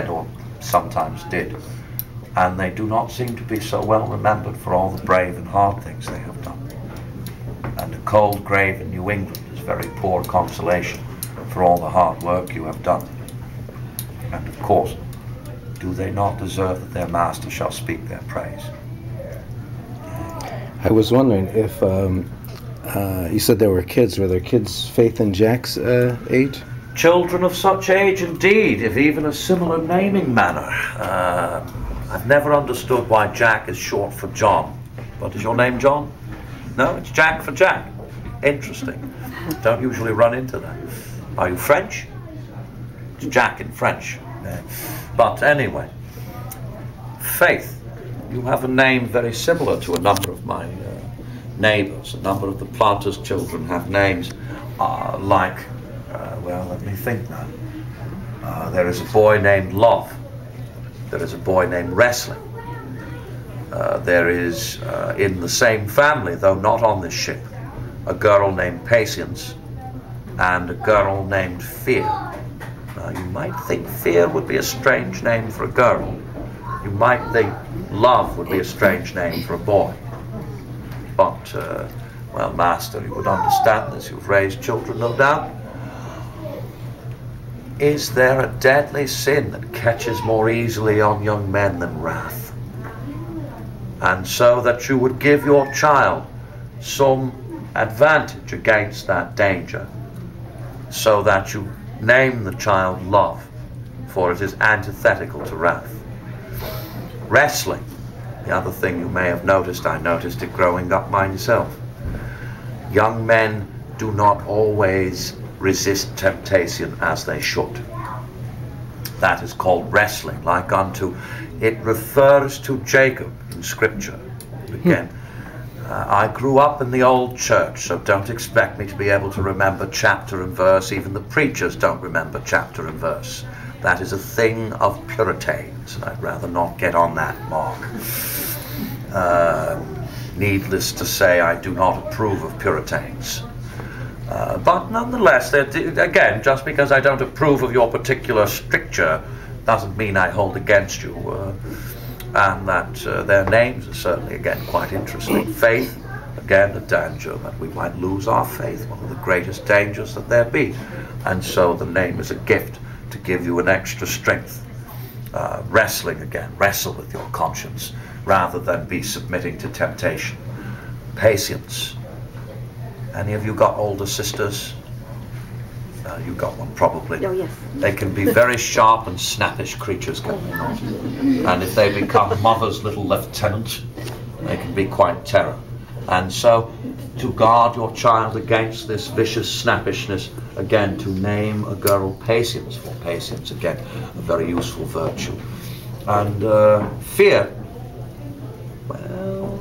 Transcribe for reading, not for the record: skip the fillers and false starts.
or sometimes did, and they do not seem to be so well remembered for all the brave and hard things they have done. And a cold grave in New England is very poor consolation for all the hard work you have done. And of course, do they not deserve that their master shall speak their praise? I was wondering if you said there were kids. Were there kids Faith and Jack's age? Children of such age indeed, if even a similar naming manner. I've never understood why Jack is short for John. What is your name, John? No, it's Jack for Jack. Interesting. Don't usually run into that. Are you French? It's Jack in French. Yeah. But anyway, Faith, you have a name very similar to a number of my neighbors. A number of the planters' children have names like, well, let me think now. There is a boy named Love. There is a boy named Wrestling. There is, in the same family, though not on this ship, a girl named Patience and a girl named Fear. Now, you might think Fear would be a strange name for a girl. You might think Love would be a strange name for a boy. But, well, Master, you would understand this. You've raised children, no doubt. Is there a deadly sin that catches more easily on young men than wrath? And so that you would give your child some advantage against that danger, so that you name the child Love, for it is antithetical to wrath. Wrestling, the other thing you may have noticed, I noticed it growing up myself. Young men do not always resist temptation as they should. That is called wrestling, like unto, it refers to Jacob in Scripture. Again, I grew up in the old church, so don't expect me to be able to remember chapter and verse. Even the preachers don't remember chapter and verse. That is a thing of Puritans, and I'd rather not get on that mark. Needless to say, I do not approve of Puritans. But nonetheless, again, just because I don't approve of your particular stricture doesn't mean I hold against you. And that their names are certainly, again, quite interesting. Faith, again, the danger that we might lose our faith, one of the greatest dangers that there be. And so the name is a gift to give you an extra strength. Wrestling, again, wrestle with your conscience rather than be submitting to temptation. Patience. Any of you got older sisters? You got one probably. Oh, yes. They can be very sharp and snappish creatures, can they not? And if they become mother's little lieutenant, they can be quite terror. And so, to guard your child against this vicious snappishness, again, to name a girl Patience, for patience, again, a very useful virtue. And fear, well,